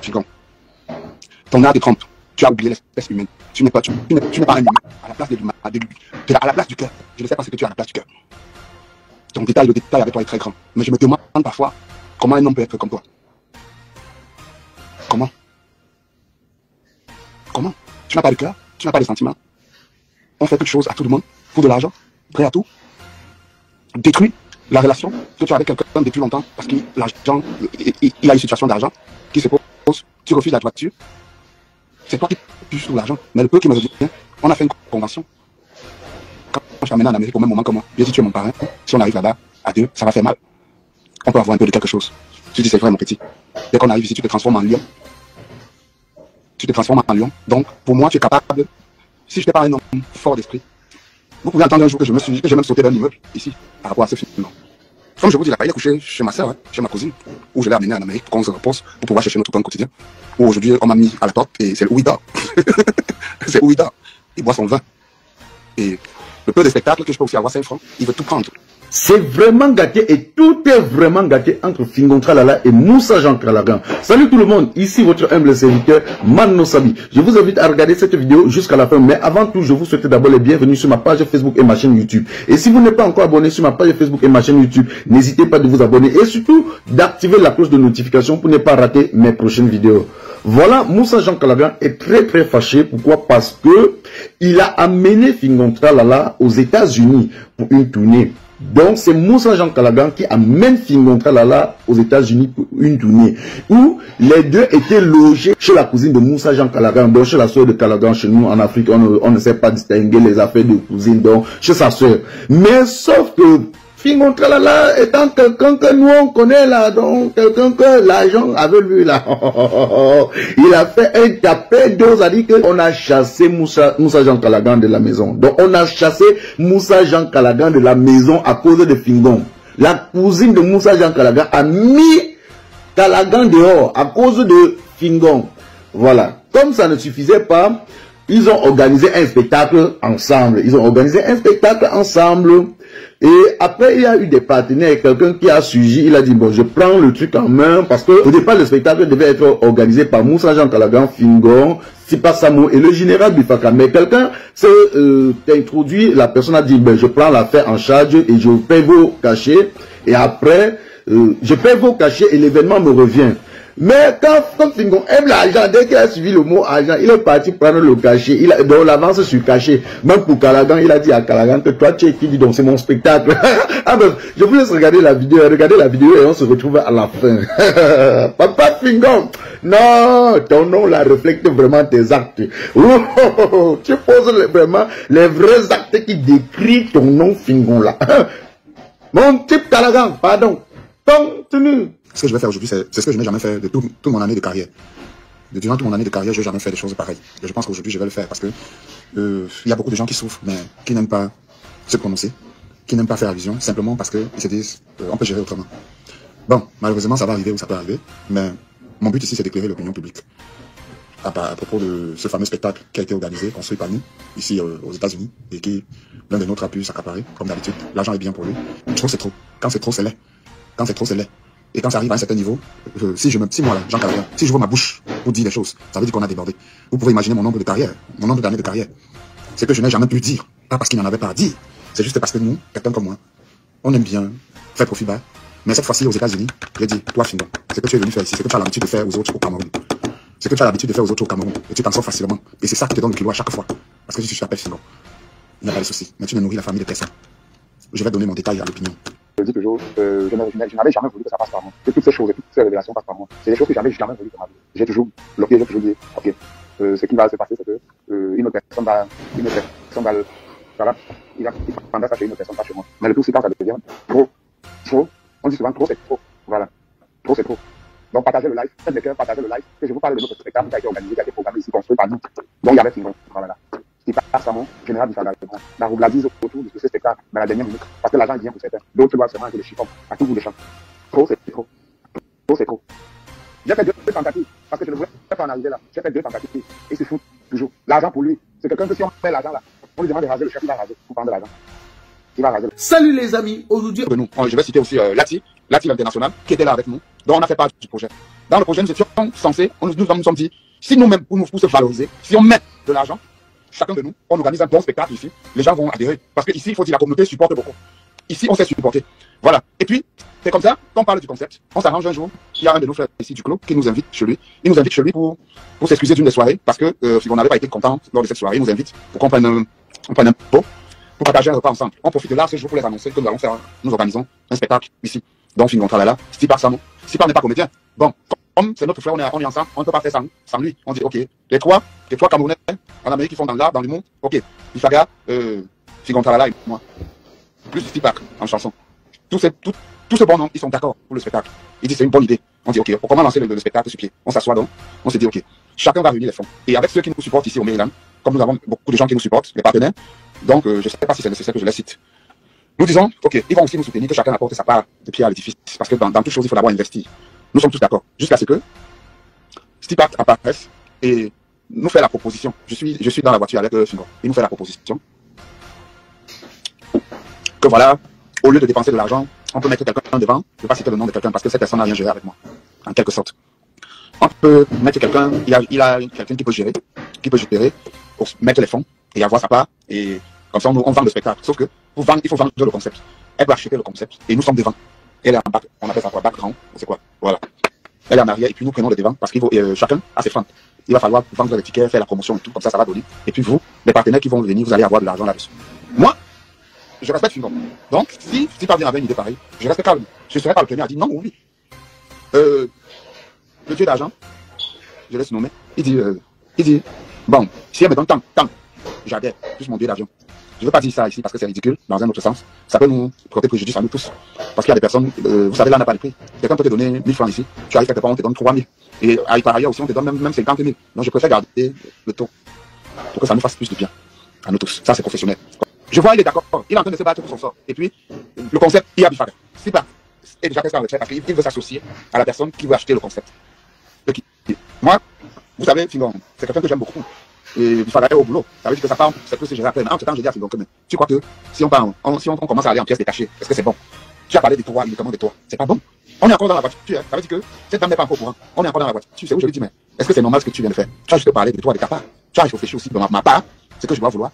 Figon, ton art te trompe. Tu as oublié l'espèce humaine. Tu n'es pas un humain. À la place de l'humain, tu es à la place du cœur. Je ne sais pas ce que tu as à la place du cœur. Le détail avec toi est très grand. Mais je me demande parfois comment un homme peut être comme toi. Comment? Comment? Tu n'as pas de cœur, tu n'as pas de sentiments. On fait toute chose à tout le monde pour de l'argent, prêt à tout. Détruit la relation que tu as avec quelqu'un depuis longtemps parce qu'il a une situation d'argent qui se pose. Tu refuses la toiture. C'est toi qui touches sur l'argent. Mais le peu qui me revient, on a fait une convention. Quand je t'amène en Amérique au même moment que moi, bien si tu es mon parrain, si on arrive là-bas à deux, ça va faire mal. On peut avoir un peu de quelque chose. Tu dis c'est vrai mon petit. Dès qu'on arrive ici, tu te transformes en lion. Tu te transformes en lion. Donc, pour moi, tu es capable, si je n'étais pas un homme fort d'esprit, vous pouvez entendre un jour que j'ai même sauté d'un immeuble ici, par rapport à ce film. Comme je vous dis, il est couché chez ma soeur, hein, chez ma cousine, où je l'ai amené en Amérique pour qu'on se repose, pour pouvoir chercher notre pain quotidien. Où aujourd'hui, on m'a mis à la porte et c'est où il dort. C'est où il dort. Il boit son vin. Et le peu de spectacle que je peux aussi avoir 5 francs, il veut tout prendre. C'est vraiment gâté et tout est vraiment gâté entre Fingon Tralala et Moussa Jean Calagan. Salut tout le monde, ici votre humble serviteur Mano Sabi. Je vous invite à regarder cette vidéo jusqu'à la fin. Mais avant tout, je vous souhaite d'abord les bienvenus sur ma page Facebook et ma chaîne YouTube. Et si vous n'êtes pas encore abonné sur ma page Facebook et ma chaîne YouTube, n'hésitez pas de vous abonner et surtout d'activer la cloche de notification pour ne pas rater mes prochaines vidéos. Voilà, Moussa Jean Calagan est très fâché. Pourquoi? Parce que il a amené Fingon Tralala aux États-Unis pour une tournée. Donc, c'est Moussa Jean Calagan qui amène Fingon Tralala aux États-Unis pour une tournée où les deux étaient logés chez la cousine de Moussa Jean Calagan, donc chez la soeur de Calagan. Chez nous, en Afrique, on ne sait pas distinguer les affaires de cousine, donc chez sa soeur. Mais sauf que Fingon Tralala étant quelqu'un que nous on connaît là, donc quelqu'un que l'argent avait vu là. Il a fait un tapé d'os, a dit qu'on a chassé Moussa Jean Calagan de la maison. Donc on a chassé Moussa Jean Calagan de la maison à cause de Fingon. La cousine de Moussa Jean Calagan a mis Calagan dehors à cause de Fingon. Voilà. Comme ça ne suffisait pas, ils ont organisé un spectacle ensemble. Et après, il y a eu des partenaires, quelqu'un qui a suivi, il a dit, bon, je prends le truc en main, parce que au départ, le spectacle devait être organisé par Moussa Jean Calagan, Fingon, Sipa Samo et le général Bifaka. Mais quelqu'un s'est introduit, la personne a dit, ben, je prends l'affaire en charge et je paie vos cachets. Et après, je paie vos cachets et l'événement me revient. Mais quand Fingon aime l'argent, dès qu'il a suivi le mot argent, il est parti prendre le cachet, donc l'avance sur cachet. Même pour Calagan, il a dit à Calagan que toi tu es qui dit donc c'est mon spectacle. Ah ben, je vous laisse regarder la vidéo et on se retrouve à la fin. Papa Fingon, non, ton nom là reflète vraiment tes actes. Tu poses vraiment les vrais actes qui décrivent ton nom Fingon là. Mon type Calagan, pardon, continue. Ce que je vais faire aujourd'hui, c'est ce que je n'ai jamais fait de toute mon année de carrière. Durant toute mon année de carrière, je n'ai jamais fait des choses pareilles. Et je pense qu'aujourd'hui, je vais le faire parce que il y a beaucoup de gens qui souffrent, mais qui n'aiment pas se prononcer, qui n'aiment pas faire allusion, simplement parce qu'ils se disent on peut gérer autrement. Bon, malheureusement, ça va arriver ou ça peut arriver, mais mon but ici, c'est d'éclairer l'opinion publique à propos de ce fameux spectacle qui a été organisé, construit par nous, ici aux États-Unis, et qui, l'un des nôtres a pu s'accaparer, comme d'habitude. L'argent est bien pour lui. Trop, c'est trop. Quand c'est trop, c'est laid. Quand c'est trop, c'est laid. Et quand ça arrive à un certain niveau, si moi là, Jean Calagan, si je vois ma bouche pour dire des choses, ça veut dire qu'on a débordé. Vous pouvez imaginer mon nombre de carrière, mon nombre d'années de carrière. C'est que je n'ai jamais pu dire, pas parce qu'il n'en avait pas à dire, c'est juste parce que nous, quelqu'un comme moi, on aime bien faire profit bas. Mais cette fois-ci aux États-Unis, j'ai dit, toi Fingon, ce que tu es venu faire ici, c'est que tu as l'habitude de faire aux autres au Cameroun. C'est que tu as l'habitude de faire aux autres au Cameroun. Et tu t'en sors facilement. Et c'est ça qui te donne le kilo à chaque fois. Parce que si tu t'appelles Fingon, il n'y a pas de souci. Mais tu ne nourris la famille de personne. Je vais donner mon détail à l'opinion. Je dis toujours, je n'avais jamais voulu que ça passe par moi. Que toutes ces choses et toutes ces révélations passent par moi. C'est des choses que j'avais jamais voulu que ma vie. J'ai toujours bloqué, j'ai toujours dit, ok, ce qui va se passer, c'est que une autre personne va, il prendra ça chez une autre personne, pas chez moi. Mais le tout, c'est quand ça devient trop, on dit souvent trop, c'est trop. Voilà. Trop, c'est trop. Donc, partagez le live, faites les cœurs, partagez le live, que je vous parle de notre spectacle qui a été organisé, qui a été programmé ici, construit par nous. Donc, il y avait Fingon, voilà. Qui passe par mon général du Fadagon. La roubladise autour de ce spectacle dans la dernière minute. Parce que l'argent est bien pour certains. D'autres doivent seulement être le chiffon à tout bout de champ. Trop, c'est trop. Trop, c'est trop. J'ai fait 2 tentatives. Parce que je ne voulais pas en arriver là. J'ai fait 2 tentatives. Et c'est fou. Toujours. L'argent pour lui. C'est quelqu'un que si on fait l'argent là, on lui demande de raser le chef, il va raser pour prendre de l'argent. Il va raser. Salut les amis. Aujourd'hui, je vais citer aussi Lati l'International, qui était là avec nous. Donc on a fait part du projet. Dans le projet, nous étions censés, nous sommes dit, si nous-mêmes, pour se valoriser, si on met de l'argent, chacun de nous, on organise un bon spectacle ici, les gens vont adhérer. Parce que ici, il faut dire, la communauté supporte beaucoup. Ici, on sait supporter. Voilà. Et puis, c'est comme ça qu'on parle du concept. On s'arrange un jour. Il y a un de nos frères ici du club qui nous invite chez lui. Il nous invite chez lui pour s'excuser d'une des soirées parce que on n'avait pas été content lors de cette soirée. Il nous invite pour qu'on prenne un pot pour partager un repas ensemble. On profite de là ce jour pour les annoncer que nous organisons un spectacle ici. Donc, Fingontra là. Stipa Samo. Stipa n'est pas comédien. Bon, comme c'est notre frère, on est ensemble, on ne peut pas faire sans lui. On dit, ok, les trois Camerounais en Amérique qui font dans l'art, dans l'humour, ok. Bifaga, Fingontra là et moi. Plus Stipa en chanson. Tous ces bons noms, ils sont d'accord pour le spectacle. Ils disent c'est une bonne idée. On dit ok, pour comment lancer le spectacle sur pied. On s'assoit donc, on se dit ok, chacun va réunir les fonds. Et avec ceux qui nous supportent ici au Maryland, comme nous avons beaucoup de gens qui nous supportent, les partenaires, donc je ne sais pas si c'est nécessaire que je les cite. Nous disons ok, ils vont aussi nous soutenir, que chacun apporte sa part de pierre à l'édifice. Parce que dans toute chose, il faut d'abord investir. Nous sommes tous d'accord. Jusqu'à ce que Stipa apparaisse et nous fait la proposition. Je suis dans la voiture avec Fingo. Il nous fait la proposition que voilà, au lieu de dépenser de l'argent, on peut mettre quelqu'un devant. Je ne vais pas citer le nom de quelqu'un parce que cette personne n'a rien géré avec moi, en quelque sorte. On peut mettre quelqu'un, il a quelqu'un qui peut gérer pour mettre les fonds et avoir sa part. Et comme ça, on vend le spectacle. Sauf que pour vendre, il faut vendre le concept. Elle peut acheter le concept et nous sommes devant. Elle est en back, on appelle ça quoi, background, c'est quoi? Voilà. Elle est en arrière et puis nous prenons le devant parce qu'il faut chacun a ses fans. Il va falloir vendre les tickets, faire la promotion et tout, comme ça va donner. Et puis vous, les partenaires qui vont venir, vous allez avoir de l'argent là-dessus. Moi, je respecte Fingon. Donc, si parvient avec une idée pareille, je reste calme. Je ne serai pas le premier à dire non ou oui. Le dieu d'argent, je laisse nommer, il dit, bon, si elle me donne tant, j'adhère, plus mon dieu d'argent. Je ne veux pas dire ça ici parce que c'est ridicule, dans un autre sens. Ça peut nous porter préjudice à nous tous. Parce qu'il y a des personnes, vous savez, là, on n'a pas de prix. Quelqu'un peut te donner 1000 francs ici, tu arrives quelque part, on te donne 3000. Et par ailleurs aussi, on te donne même 50 000. Donc, je préfère garder le taux pour que ça nous fasse plus de bien à nous tous. Ça, c'est professionnel. Je vois, il est d'accord. Il est en train de se battre pour son sort. Et puis, le concept, il y a Bifaga. C'est pas. Et déjà, qu'est-ce qu'on retrait parce qu'il veut s'associer à la personne qui veut acheter le concept. Moi, vous savez, Fingon, c'est quelqu'un que j'aime beaucoup. Et Bifaga est au boulot. Ça veut dire que ça part, c'est que c'est géré après. Mais entre-temps, je dis à Fingon que tu crois que si on commence à aller en pièces détachées, est-ce que c'est bon? Tu as parlé des toits, uniquement des toits. C'est pas bon. On est encore dans la voiture. Hein. Ça veut dire que cette dame n'est pas encore au courant. On est encore dans la voiture. C'est où je lui dis, mais est-ce que c'est normal ce que tu viens de faire? Tu as juste parlé des toits de ta part. Tu as réfléchi aussi de ma part. C'est que je dois vouloir.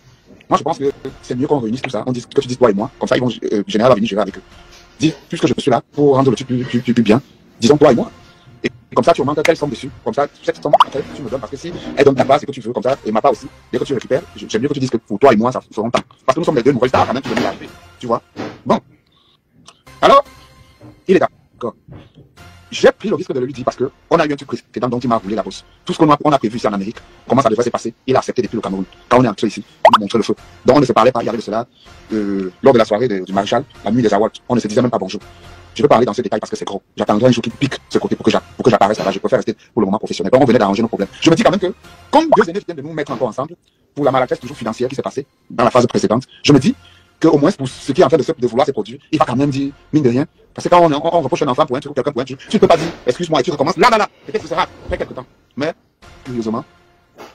Moi, je pense que c'est mieux qu'on réunisse tout ça. On dit que tu dises toi et moi. Comme ça, ils vont, général va venir gérer avec eux. Dis, puisque je suis là pour rendre le truc plus bien, disons toi et moi. Et comme ça, tu remarques qu'elle tombe dessus. Comme ça, cette somme, tu me donnes. Parce que si elle donne ta part, c'est que tu veux. Comme ça, et ma part aussi. Dès que tu récupères, j'aime mieux que tu dises que pour toi et moi, ça feront temps. Parce que nous sommes les deux nouvelles stars quand même qui viennent d'arriver. Tu vois? Bon. Alors, il est d'accord. J'ai pris le risque de le lui dire parce qu'on a eu un truc précédent dont il m'a roulé la bosse. Tout ce qu'on a prévu ici en Amérique, comment ça devrait se passer, il a accepté depuis le Cameroun. Quand on est entré ici, on a montré le feu. Donc on ne se parlait pas, il y avait de cela, lors de la soirée du Marshall, la nuit des awards, on ne se disait même pas bonjour. Je veux parler dans ces détails parce que c'est gros. J'attendrai un jour qui pique ce côté pour que j'apparaisse là-bas. Je préfère rester pour le moment professionnel. Donc on venait d'arranger nos problèmes. Je me dis quand même que, comme 2 années viennent de nous mettre encore ensemble, pour la maladresse toujours financière qui s'est passée dans la phase précédente, je me dis qu'au moins pour ce qui est en train de vouloir se produire, il va quand même dire, mine de rien, parce que quand on reproche un enfant pour un truc ou quelqu'un pour un truc, tu ne peux pas dire, excuse-moi, et tu recommences là, peut-être que ce sera après quelques temps. Mais, curieusement,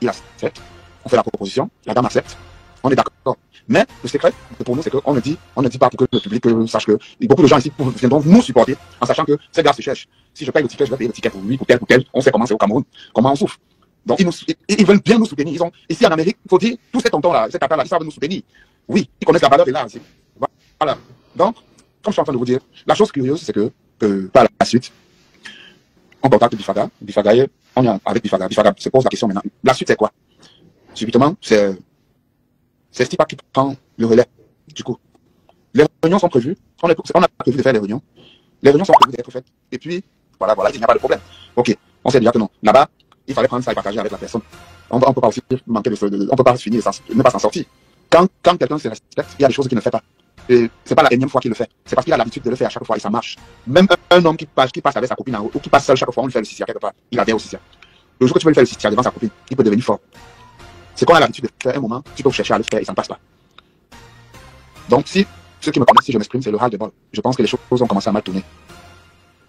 il accepte, on fait la proposition, la dame accepte, on est d'accord. Mais le secret pour nous, c'est qu'on ne dit pas pour que le public sache que beaucoup de gens ici viendront nous supporter en sachant que ces gars se cherchent. Si je paye le ticket, je vais payer le ticket pour lui, pour tel, on sait comment c'est au Cameroun, comment on souffre. Donc ils veulent bien nous soutenir. Ils ont, ici en Amérique, il faut dire, tous ces tontons-là, ces tatas-là, ils savent nous soutenir. Oui, ils connaissent la valeur de l'art ici. Voilà. Donc, comme je suis en train de vous dire, la chose curieuse, c'est que par la suite, on contacte Bifaga. On est avec Bifaga. Bifaga se pose la question maintenant. La suite, c'est quoi? Subitement, c'est Stipa qui prend le relais. Du coup, les réunions sont prévues. On a prévu de faire les réunions. Les réunions sont prévues d'être faites. Et puis, voilà, il n'y a pas de problème. Ok, on sait déjà que non. Là-bas, il fallait prendre ça et partager avec la personne. On peut pas aussi manquer on peut pas finir ne pas s'en sortir. Quand quelqu'un se respecte, il y a des choses qu'il ne fait pas. Et c'est pas la énième fois qu'il le fait. C'est parce qu'il a l'habitude de le faire à chaque fois et ça marche. Même un homme qui passe avec sa copine en haut, ou qui passe seul chaque fois, on lui fait le sissia quelque part. Il adhère au sissia. Le jour que tu veux lui faire le sissia devant sa copine, il peut devenir fort. C'est qu'on a l'habitude de faire un moment, tu peux chercher à le faire et ça ne passe pas. Donc si ceux qui me connaissent, si je m'exprime, c'est le ras-le-bol. Je pense que les choses ont commencé à mal tourner.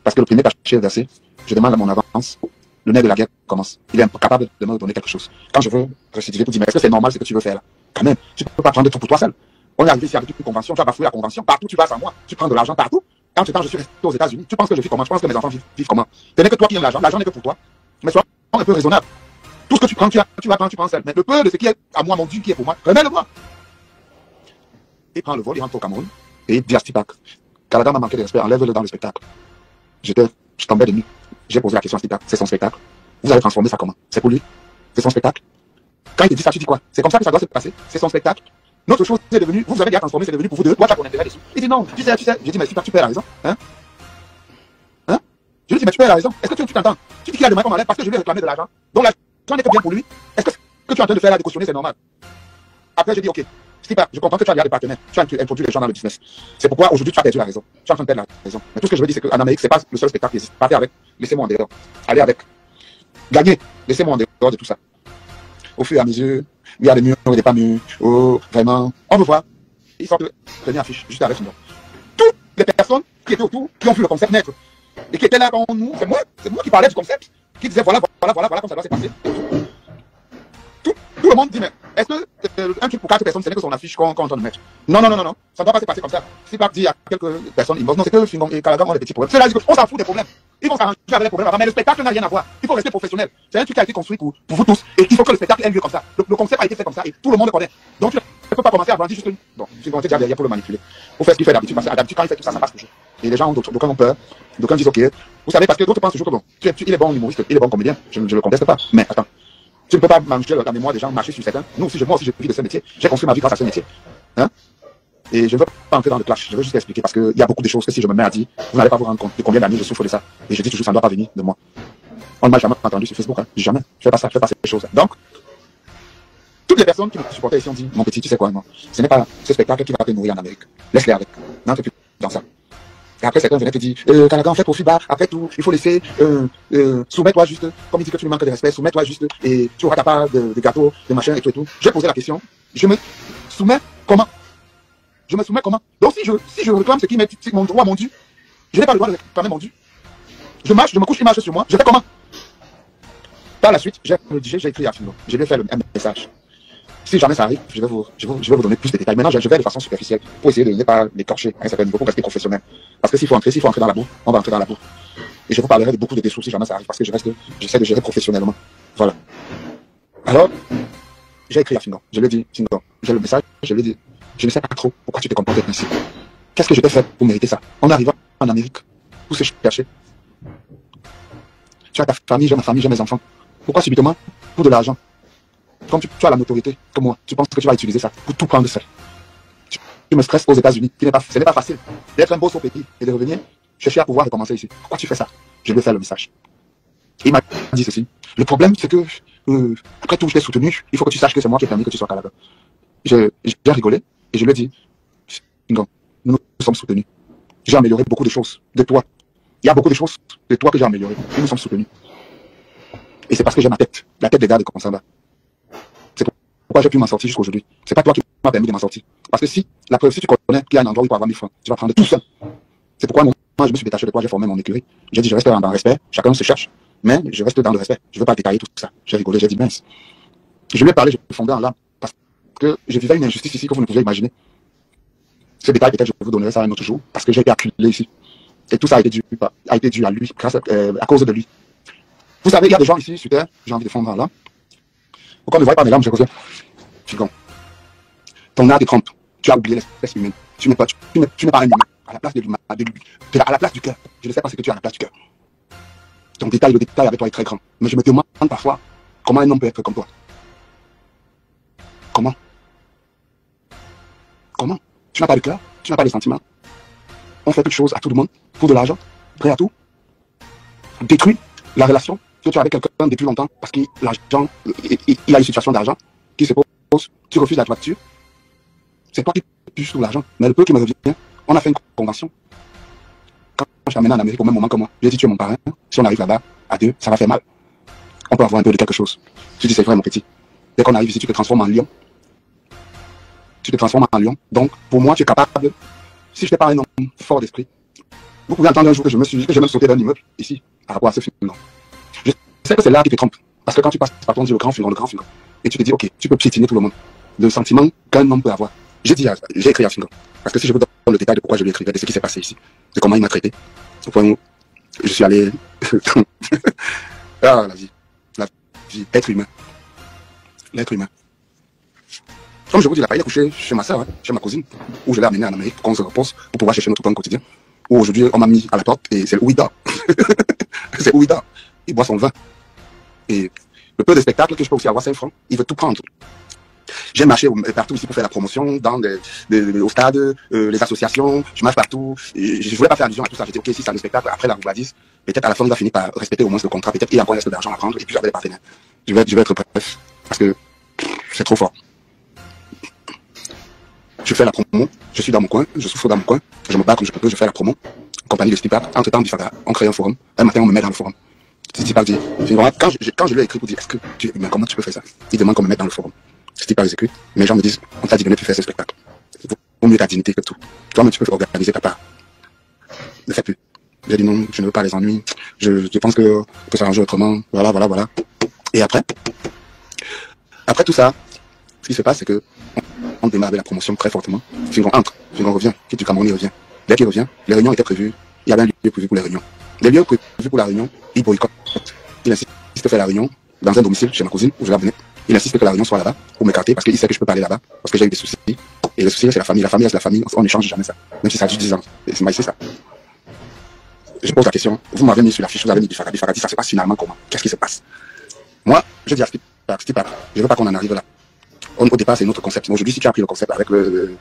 Parce que le premier cachet est versé, je demande à mon avance, le nerf de la guerre commence. Il est incapable de me donner quelque chose. Quand je veux récidiver pour dire, mais est-ce que c'est normal ce que tu veux faire là? Quand même, tu ne peux pas prendre tout pour toi seul. On est arrivé ici avec une convention, tu as bafoué la convention, partout tu vas sans moi, tu prends de l'argent partout. Entre-temps, je suis resté aux États-Unis. Tu penses que je vis comment? Tu penses que mes enfants vivent comment? Ce n'est que toi qui aimes l'argent. L'argent n'est que pour toi. Mais sois un peu raisonnable. Tout ce que tu prends, tu vas prendre, tu prends seul. Mais le peu de ce qui est à moi, mon Dieu, qui est pour moi, remets-le-moi. Et prends le vol, il rentre au Cameroun. Et il dit à Stipak, Calaga m'a manqué de respect, enlève-le dans le spectacle. Je tombais de nuit. J'ai posé la question à Stipak, c'est son spectacle. Vous allez transformer ça comment? C'est pour lui? C'est son spectacle? Quand il te dit ça, tu dis quoi? C'est comme ça que ça doit se passer? C'est son spectacle? Notre chose est devenue, vous avez déjà transformé, c'est devenu pour vous deux. Toi, tu as ton intérêt dessus. Il dit non, tu sais. J'ai dit, mais Stipak, tu perds la raison. Hein? Je lui dis, mais tu perds la raison. Est-ce que tu t'entends? Tu dis qu'il a demain qu'on m'enlève parce que je lui ai réclamé de l'argent. Donc l'argent n'est que bien pour lui. Est-ce que ce que tu es en train de faire là, de cautionner, c'est normal? Après, j'ai dit, ok. Stipak, je comprends que tu as des partenaires. Tu as introduit les gens dans le business. C'est pourquoi aujourd'hui, tu as perdu la raison. Tu es en train de perdre la raison. Mais tout ce que je veux dire, c'est qu'en Amérique, c'est pas le seul spectacle qui existe. Partez avec. Laissez-moi en dehors. Allez avec. Gagnez. Laissez-moi en dehors de tout ça. Au fur et à mesure, il y a des murs, il n'y a pas murs. Oh, vraiment. On veut voir. Ils sortent de affiche, juste avec Fingant. Toutes les personnes qui étaient autour, qui ont vu le concept naître, et qui étaient là quand nous, c'est moi qui parlais du concept, qui disait voilà comme ça doit se passer. Tout le monde dit, mais est-ce que un truc pour 4 personnes, ce n'est que son affiche qu'on est en train de mettre? Non, ça ne doit pas se passer comme ça. Si Pac dit à quelques personnes, non, c'est que Fingong et Calaga ont des petits problèmes. Cela dit qu'on s'en fout des problèmes. Ils vont s'arranger avec les problèmes avant, mais le spectacle n'a rien à voir. Il faut rester professionnel. C'est un truc qui a été construit pour vous tous, et il faut que le spectacle ait lieu comme ça. Le concept a été fait comme ça, et tout le monde le connaît. Donc tu ne peux pas commencer à brandir juste une. Bon, Fingong était déjà derrière pour le manipuler. Pour faire ce qu'il fait d'habitude, parce que d'habitude, quand il fait tout ça, ça passe toujours. Et les gens, d'aucuns ont peur, d'aucuns disent ok. Vous savez, parce que d'autres pensent toujours que bon, il est bon humoriste, il est bon comédien, je ne le conteste pas. Mais attends. Tu ne peux pas manger la mémoire des gens, marcher sur certains. Moi aussi, je vis de ce métier. J'ai construit ma vie grâce à ce métier. Hein? Et je ne veux pas entrer dans le clash. Je veux juste expliquer parce qu'il y a beaucoup de choses que si je me mets à dire, vous n'allez pas vous rendre compte de combien d'années je souffre de ça. Et je dis toujours, ça ne doit pas venir de moi. On ne m'a jamais entendu sur Facebook. Hein? Jamais. Je fais pas ça. Je fais pas ces choses. Donc, toutes les personnes qui me supportaient ici ont dit, mon petit, tu sais quoi, non? Ce n'est pas ce spectacle qui va te nourrir en Amérique. Laisse-les avec. N'entre plus dans ça. Et après, certains venaient te dire, Calaga, on fait profil bas, après tout, il faut laisser, soumets-toi juste, comme il dit que tu lui manques de respect, soumets-toi juste, et tu auras ta part de gâteau, de machin, et tout et tout. J'ai posé la question, je me soumets comment? Donc si je réclame ce qui m'est mon droit, mon dû, je n'ai pas le droit de réclamer mon dû. Je marche, je me couche, il marche sur moi, je fais comment? Par la suite, j'ai écrit à Fingong, je lui ai fait un message. Si jamais ça arrive, je vais vous donner plus de détails. Maintenant, je vais de façon superficielle pour essayer de ne pas l'écorcher à un certain niveau pour rester professionnel. Parce que s'il faut entrer dans la boue, on va entrer dans la boue. Et je vous parlerai de beaucoup de dessous si jamais ça arrive, parce que j'essaie de gérer professionnellement. Voilà. Alors, j'ai écrit à Fingong. Je lui ai dit, Fingong, j'ai le message, je lui ai dit, je ne sais pas trop pourquoi tu te comportes ainsi. Qu'est-ce que je t'ai fait pour mériter ça? On arrive en Amérique, où se chercher. Tu as ta famille, j'ai ma famille, j'ai mes enfants. Pourquoi subitement? Pour de l'argent. Comme tu as la notoriété, comme moi, tu penses que tu vas utiliser ça pour tout prendre seul. Tu me stresses aux États-Unis. Ce n'est pas facile d'être un boss au pays et de revenir chercher à pouvoir recommencer ici. Pourquoi tu fais ça? Je lui ai fait le message. Et il m'a dit ceci. Le problème, c'est que, après tout, je t'ai soutenu. Il faut que tu saches que c'est moi qui ai permis que tu sois Calaga. J'ai rigolé et je lui ai dit, non, nous sommes soutenus. J'ai amélioré beaucoup de choses de toi. Il y a beaucoup de choses de toi que j'ai améliorées. Et nous sommes soutenus. Et c'est parce que j'ai ma tête, la tête des gars de Consamba. C'est pourquoi j'ai pu m'en sortir jusqu'aujourd'hui. C'est pas toi qui m'as permis de m'en sortir. Parce que si tu connais qu'il y a un endroit où il peut avoir 1000 francs, tu vas prendre tout seul. C'est pourquoi moi, je me suis détaché de toi, j'ai formé mon écurie. J'ai dit, je reste dans le respect, chacun se cherche, mais je reste dans le respect. Je veux pas détailler tout ça. J'ai rigolé, j'ai dit, mince. Je lui ai parlé, je me fondais en larmes, parce que je vivais une injustice ici que vous ne pouvez imaginer. Ce détail, peut-être, je vous donnerai ça un autre jour, parce que j'ai été acculé ici. Et tout ça a été dû à lui, à cause de lui. Vous savez, il y a des gens ici sur Terre, j'ai envie de fondre en larmes. Pourquoi ne voyez pas mes larmes, j'ai causé? Fingong. Ton art de trompe, tu as oublié l'espèce humaine. Tu n'es pas un humain. À la place de l'humain, à la place du cœur. Je ne sais pas ce que tu as à la place du cœur. Le détail avec toi est très grand. Mais je me demande parfois comment un homme peut être comme toi. Comment? Tu n'as pas de cœur, tu n'as pas de sentiments. On fait toutes choses à tout le monde, pour de l'argent, prêt à tout. Détruit la relation que tu as avec quelqu'un depuis longtemps parce qu'il a une situation d'argent qui se pose, tu refuses la toiture. C'est toi qui touches sur l'argent. Mais le peu qui me revient, on a fait une convention. Quand je suis amené en Amérique au même moment que moi, j'ai dit tu es mon parrain, si on arrive là-bas à deux, ça va faire mal. On peut avoir un peu de quelque chose. Tu dis c'est vrai mon petit. Dès qu'on arrive ici, tu te transformes en lion. Donc, pour moi, tu es capable, si je n'étais pas un homme fort d'esprit, vous pouvez entendre un jour que je me suis dit que j'ai même sauté d'un immeuble, ici, par rapport à ce film. Je sais que c'est là qui te trompe. Parce que quand tu passes par ton dit le grand Fingong, et tu te dis, ok, tu peux piétiner tout le monde. Le sentiment qu'un homme peut avoir. J'ai écrit à Fingong. Parce que si je vous donne le détail de pourquoi je lui écrivais, de ce qui s'est passé ici, de comment il m'a traité. Au point où je suis allé... ah, la vie, être humain. L'être humain. Comme je vous dis, il est couché chez ma soeur, hein, chez ma cousine, où je l'ai amené en Amérique pour qu'on se repose, pour pouvoir chercher notre pain quotidien. Où aujourd'hui, on m'a mis à la porte et c'est où il dort. C'est où il dort. Il boit son vin. Et le peu de spectacle que je peux aussi avoir 5 francs, il veut tout prendre. J'ai marché partout ici pour faire la promotion, dans au stade, les associations, je marche partout. Et je ne voulais pas faire allusion à tout ça. J'ai dit, ok, si c'est un spectacle, après la roubladise, peut-être à la fin, on va finir par respecter au moins le contrat. Peut-être qu'il y a encore un reste d'argent à prendre et puis j'avais des partenaires. Je vais être bref, parce que c'est trop fort. Je fais la promo, je suis dans mon coin, je souffre dans mon coin, je me bats comme je peux, je fais la promo, en compagnie de Stipac. Entre-temps, Bifaga, on crée un forum. Un matin, on me met dans le forum. Stipac dit, quand je lui ai écrit pour dire, mais comment tu peux faire ça? Il demande qu'on me mette dans le forum. Stipac exécute, mes gens me disent, on t'a dit de ne plus faire ce spectacle. Vaut mieux ta dignité que tout. Toi-même, tu peux organiser ta part. Ne fais plus. J'ai dit non, je ne veux pas les ennuis. Je pense qu'on peut s'arranger autrement. Voilà. Et après tout ça, ce qui se passe, c'est que on démarre avec la promotion très fortement. Fingon entre, Fingon revient, qui du Cameroun, il revient. Dès qu'il revient, les réunions étaient prévues. Il y avait un lieu prévu pour les réunions. Les lieux prévus pour la réunion, il boycotte. Il insiste de faire la réunion dans un domicile chez ma cousine, où je la venais. Il insiste que la réunion soit là-bas, pour m'écarter, parce qu'il sait que je peux pas aller là-bas, parce que j'ai eu des soucis. Et le souci, c'est la famille. La famille, c'est la famille. On n'échange jamais ça. Même si ça a 10 ans. Et c'est ça. Je pose la question. Vous m'avez mis sur la fiche, vous avez mis Bifaga. Bifaga dit, ça se passe finalement comment? Qu'est-ce qui se passe? Moi, je dis à Stipac, je veux pas qu'on en arrive là. Au départ, c'est notre concept. Aujourd'hui, si tu as pris le concept avec de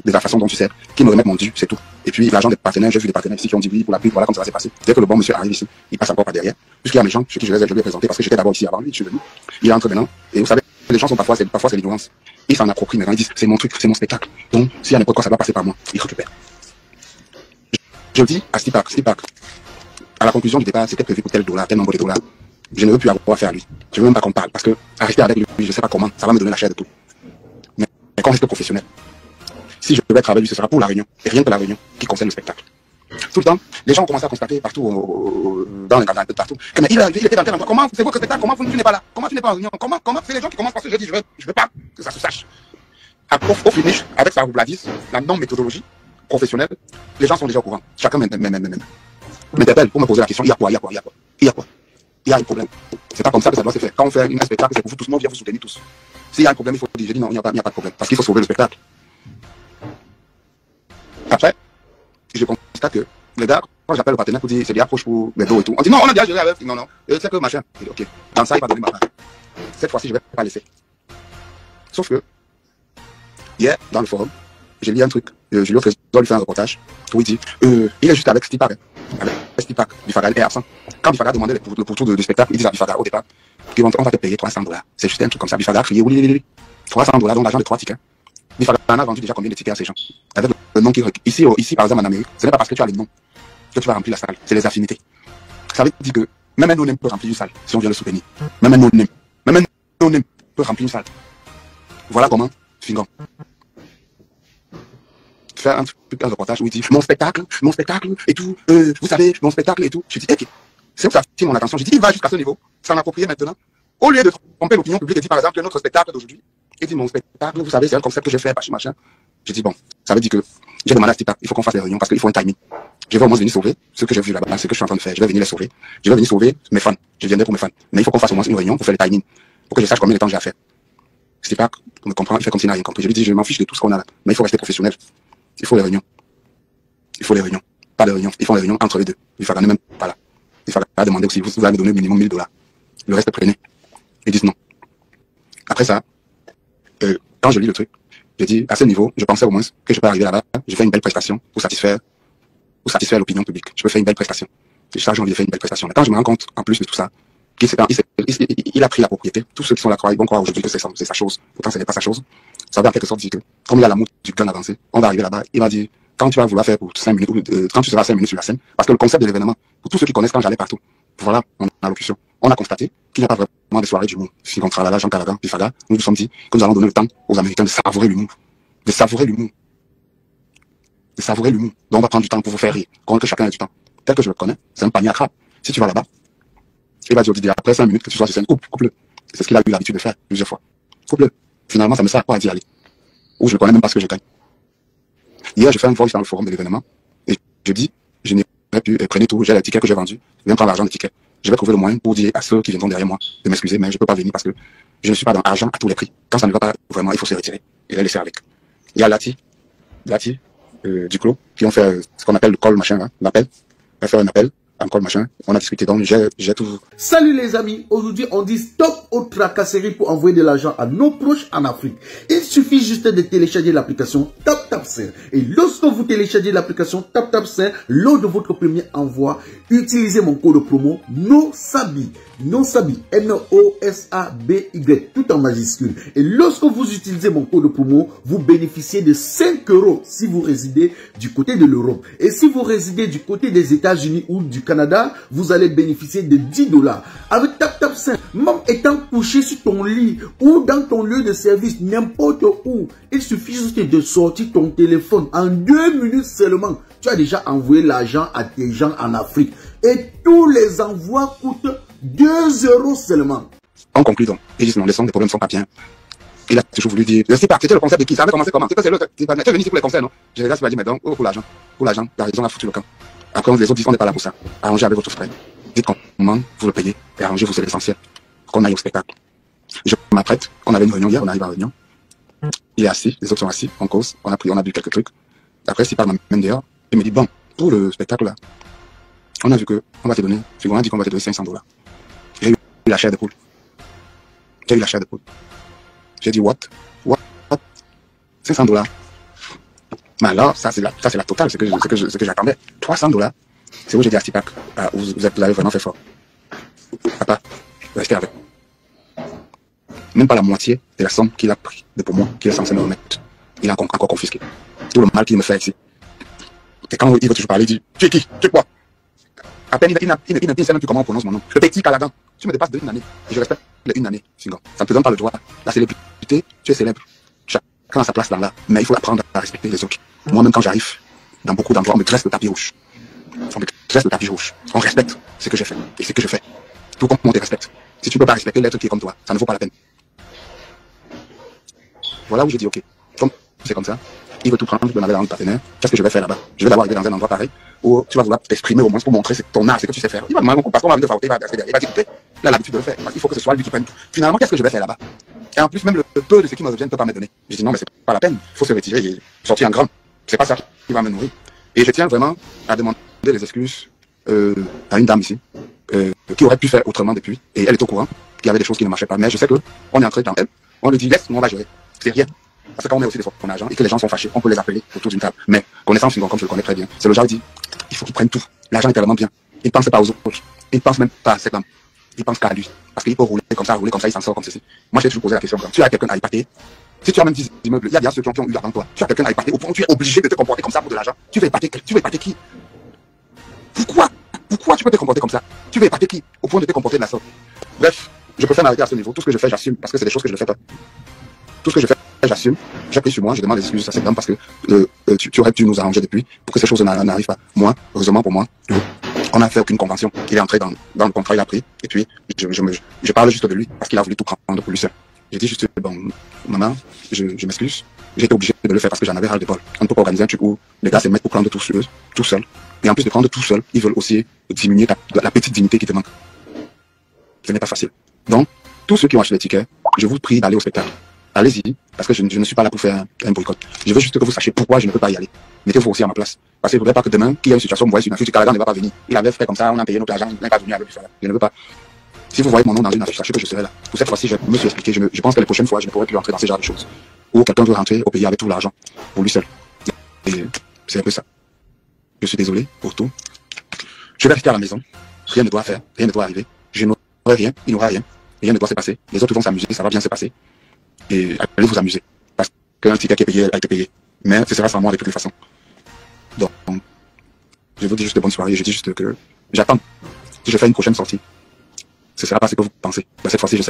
la façon dont tu sais, qui me remettent mon dû, c'est tout. Et puis, l'argent des partenaires, j'ai vu des partenaires ici qui ont dit oui pour la pub, voilà comme ça s'est passé. Dès que le bon monsieur arrive ici, il passe encore par derrière. Puisqu'il y a mes gens, chez qui je lui ai présenté, parce que j'étais d'abord ici avant lui, je suis venu. Il entre maintenant. Et vous savez, les gens sont parfois c'est l'ignorance. Ils s'en approprient maintenant, ils disent, c'est mon truc, c'est mon spectacle. Donc, s'il y a n'importe quoi, ça va passer par moi. Ils récupèrent. Je dis à Stipac, à la conclusion du départ, c'était prévu pour tel nombre de dollars. Je ne veux plus avoir affaire à lui. Je veux même pas qu'on parle, parce que, à rester avec lui, je sais pas comment, ça va me donner la chair de tout. Mais qu'on reste professionnel. Si je vais travailler, ce sera pour la réunion, et rien que la réunion, qui concerne le spectacle. Tout le temps, les gens ont commencé à constater partout, dans les cantines, partout, que mais il était dans tel endroit. Comment c'est votre spectacle? Comment tu n'es pas là? Comment tu n'es pas en réunion? Comment c'est les gens qui commencent parce que je dis, je veux pas que ça se sache. Au finish, avec sa roubladise, la non-méthodologie professionnelle, les gens sont déjà au courant. Chacun m'interpelle pour me poser la question, il y a quoi? Il y a un problème. C'est pas comme ça que ça doit se faire. Quand on fait un spectacle, c'est pour vous tous, on vient vous soutenir tous. S'il y a un problème, il faut dire, je dis non, il n'y a pas de problème. Parce qu'il faut sauver le spectacle. Après, je constate que les gars, quand j'appelle le partenaire pour dire c'est des approches pour les dos et tout, on dit non, on a déjà géré avec, non, c'est que machin. Je dis ok, dans ça, il va donner ma part. Cette fois-ci, je ne vais pas laisser. Sauf que, hier, dans le forum, j'ai lu un truc, je lui ai fait un reportage où il dit, il est juste avec Stipac, Bifaga est absent. Quand Bifaga demandait le pourtour du spectacle, il disait à Bifaga au départ, on va te payer $300. C'est juste un truc comme ça. Bifaga a crié, oui, $300, donc l'argent de 3 tickets. Bifaga en a vendu déjà combien de tickets à ces gens? Avec le nom qui ici, par exemple en Amérique, ce n'est pas parce que tu as les noms que tu vas remplir la salle, c'est les affinités. Ça veut dire que même un no-name peut remplir une salle, si on vient le soutenir. Même un no-name peut remplir une salle. Voilà comment Fingon faire un reportage où il dit mon spectacle et tout, vous savez, mon spectacle et tout. Je dis, ok, c'est où ça attire mon attention. Je dis, il va jusqu'à ce niveau, s'en approprier maintenant. Au lieu de tromper l'opinion publique et dire, par exemple, que notre spectacle d'aujourd'hui, il dit, mon spectacle, vous savez, c'est un concept que j'ai fait, machin. Je dis, bon, ça veut dire que j'ai demandé à Stipac, il faut qu'on fasse des réunions parce qu'il faut un timing. Je vais au moins venir sauver ce que j'ai vu là-bas, ce que je suis en train de faire. Je vais venir les sauver. Je vais venir sauver mes fans. Je viendrai pour mes fans. Mais il faut qu'on fasse au moins une réunion pour faire le timing. Pour que je sache combien de temps j'ai à faire. Stipac me comprend, il fait comme s'il n'a rien compris. Je lui dis, je m'en fiche de tout ce qu'on a là. Mais il faut rester professionnel. Il faut les réunions. Pas de réunions. Ils font les réunions entre les deux. Il faudra même pas là. Il faudra demander aussi, vous allez me donner minimum $1000. Le reste, prenez. Ils disent non. Après ça, quand je lis le truc, je dis, à ce niveau, je pensais au moins que je peux arriver là-bas, je fais une belle prestation pour satisfaire l'opinion publique. Je peux faire une belle prestation. J'ai envie de faire une belle prestation. Mais quand je me rends compte, en plus de tout ça, il a pris la propriété. Tous ceux qui sont là ils vont croire aujourd'hui que c'est sa chose. Pourtant, ce n'est pas sa chose. Ça veut en quelque sorte dire que, comme il a l'amour du gun avancé, on va arriver là-bas, il va dire, quand tu vas vouloir faire pour 5 minutes, quand tu seras 5 minutes sur la scène, parce que le concept de l'événement, pour tous ceux qui connaissent quand j'allais partout, voilà, on a l'allocution. On a constaté qu'il n'y a pas vraiment de soirée d'humour. Si on travaille là, Jean Calagan, Bifaga, nous nous sommes dit que nous allons donner le temps aux Américains de savourer l'humour. Donc on va prendre du temps pour vous faire rire, que chacun ait du temps. Tel que je le connais, c'est un panier à crabe. Si tu vas là-bas, il va dire après 5 minutes que tu sois sur scène, coupe-le. C'est ce qu'il a eu l'habitude de faire plusieurs fois. Coupe-le. Finalement, ça me sert à quoi à dire aller. Ou je ne connais même pas ce que je gagne. Hier, je fais un voice dans le forum de l'événement et je dis, je n'ai pas pu prenez tout, j'ai les tickets que j'ai vendus, viens prendre l'argent des tickets. Je vais trouver le moyen pour dire à ceux qui viendront derrière moi de m'excuser, mais je ne peux pas venir parce que je ne suis pas dans l'argent à tous les prix. Quand ça ne va pas, vraiment, il faut se retirer et les laisser avec. Il y a Lati Duclos, qui ont fait ce qu'on appelle le call machin, hein, l'appel. On va faire un appel, un call machin. On a discuté, donc j'ai tout. Salut les amis, aujourd'hui on dit stop aux tracasseries pour envoyer de l'argent à nos proches en Afrique. Il suffit juste de télécharger l'application TapTapSend. Et lorsque vous téléchargez l'application TapTapSend, lors de votre premier envoi, utilisez mon code promo NOSABI. NOSABI, N-O-S-A-B-Y, tout en majuscule. Et lorsque vous utilisez mon code promo, vous bénéficiez de 5 € si vous résidez du côté de l'Europe. Et si vous résidez du côté des États-Unis ou du Canada, vous allez bénéficier de 10 $. Avec TapTapSend, même étant couché sur ton lit ou dans ton lieu de service, n'importe où, il suffit juste de sortir ton téléphone. En 2 minutes seulement, tu as déjà envoyé l'argent à tes gens en Afrique. Et tous les envois coûtent 2 € seulement. On conclut donc. Ils disent non, les sons des problèmes sont pas bien. Il a toujours voulu dire, je sais pas, c'était le concert de qui? Ça avait commencé comment? C'est l'autre, tu es venu ici pour les concerts, non? J'ai déjà dit, mais donc, oh, pour l'argent, la raison a foutu le camp. Après, les autres disent, on n'est pas là pour ça. Arrangez avec votre frère. Dites comment vous le payez et arrangez-vous, c'est l'essentiel. Qu'on aille au spectacle. Je m'apprête, on avait une réunion hier, on arrive à la réunion. Il est assis, les autres sont assis, on cause, on a bu quelques trucs. Après, s'il parle même dehors, il me dit, bon, pour le spectacle là, on a vu que, on va te donner, on a dit qu'on va te donner 500 $. J'ai eu la chair de poule. J'ai dit, what? 500 $. Mais alors, ça c'est la totale, ce que j'attendais. 300 $. C'est où j'ai dit à Stipak, vous avez vraiment fait fort. Papa, restez avec. Même pas la moitié de la somme qu'il a pris pour moi, qu'il est censé me remettre. Il a encore confisqué. Tout le mal qu'il me fait ici. Et quand il veut toujours parler, il dit, tu es qui? Tu es quoi? À peine, il ne sait même plus comment on prononce mon nom. Le petit Caladan. Tu me dépasses de 1 année. Et je respecte les 1 année, Singo. Ça ne te donne pas le droit. La célébrité, tu es célèbre. Chacun a sa place dans là. Mais il faut apprendre à respecter les autres. Moi-même, quand j'arrive, dans beaucoup d'endroits, on me dresse le tapis rouge. On respecte ce que j'ai fait. Et ce que je fais. Tout comme on te respecte. Si tu ne peux pas respecter l'être qui est comme toi, ça ne vaut pas la peine. Voilà où j'ai dit, ok. Comme c'est comme ça, il veut tout prendre, je vais dans le partenaire. Qu'est-ce que je vais faire là-bas? Je vais d'abord arriver dans un endroit pareil où tu vas vouloir t'exprimer au moins pour montrer ton art, ce que tu sais faire. Il va demander parce qu'on va venir de il va dire, écoutez, il a l'habitude de le faire. Parce qu'il faut que ce soit lui qui prenne tout. Finalement, qu'est-ce que je vais faire là-bas? Et en plus, même le peu de ce qui me revient ne peut pas me donner. Je dis non, mais c'est pas la peine. Il faut se retirer et sortir en grand. C'est pas ça qui va me nourrir. Et je tiens vraiment à demander des excuses à une dame ici qui aurait pu faire autrement depuis. Et elle est au courant qu'il y avait des choses qui ne marchaient pas. Mais je sais qu'on est entré dans elle. On lui dit laisse, nous on va gérer. C'est rien. Parce que quand on met aussi des fois en argent et que les gens sont fâchés, on peut les appeler autour d'une table. Mais connaissant Fingon comme je le connais très bien, c'est le genre qui dit il faut qu'il prenne tout. L'argent est tellement bien. Il ne pense pas aux autres. Il ne pense même pas à cette dame. Il pense qu'à lui. Parce qu'il peut rouler comme ça, il s'en sort comme ceci. Moi, j'ai toujours posé la question. Tu as quelqu'un à épater. Si tu as même 10 immeubles, il y a bien ceux qui ont eu avant toi. Tu as quelqu'un à épater au point où tu es obligé de te comporter comme ça pour de l'argent. Tu veux épater qui? Pourquoi tu peux te comporter comme ça? Tu veux épater qui? Au point de te comporter de la sorte. Bref, je préfère m'arrêter à ce niveau. Tout ce que je fais, j'assume. Parce que c'est des choses que je ne fais pas. Tout ce que je fais, j'assume. J'ai pris sur moi, je demande des excuses à cette dame parce que tu aurais dû nous arranger depuis pour que ces choses n'arrivent pas. Moi, heureusement pour moi, on n'a fait aucune convention. Il est entré dans le contrat, il a pris. Et puis, je parle juste de lui parce qu'il a voulu tout prendre pour lui seul. J'ai dit juste, bon, maman, je m'excuse. J'ai été obligé de le faire parce que j'en avais ras le bol. On ne peut pas organiser un truc où les gars se mettent pour prendre tout seul. Et en plus de prendre tout seul, ils veulent aussi diminuer la petite dignité qui te manque. Ce n'est pas facile. Donc, tous ceux qui ont acheté les tickets, je vous prie d'aller au spectacle. Allez-y, parce que je ne suis pas là pour faire un boycott. Je veux juste que vous sachiez pourquoi je ne peux pas y aller. Mettez-vous aussi à ma place. Parce que je ne voudrais pas que demain, qu'il y ait une situation, vous voyez sur une affiche, Caladan ne va pas venir. Il avait fait comme ça, on a payé notre argent, il n'est pas venu avec ça. Je ne veux pas. Si vous voyez mon nom dans une affiche, sachez que je serai là. Pour cette fois-ci, je me suis expliqué. Je pense que les prochaines fois, je ne pourrai plus rentrer dans ce genre de choses. Ou quelqu'un veut rentrer au pays avec tout l'argent pour lui seul. Et c'est un peu ça. Je suis désolé pour tout. Je vais rester à la maison. Rien ne doit faire, rien ne doit arriver. Je n'aurai rien, il n'y aura rien. Rien ne doit se passer. Les autres vont s'amuser, ça va bien se passer. Et allez vous amuser. Parce qu'un ticket qui est payé a été payé. Mais ce sera sans moi de toutes les façons. Donc, je vous dis juste bonne soirée. Je dis juste que j'attends. Si je fais une prochaine sortie, ce sera pas ce que vous pensez. Cette fois-ci, je sais.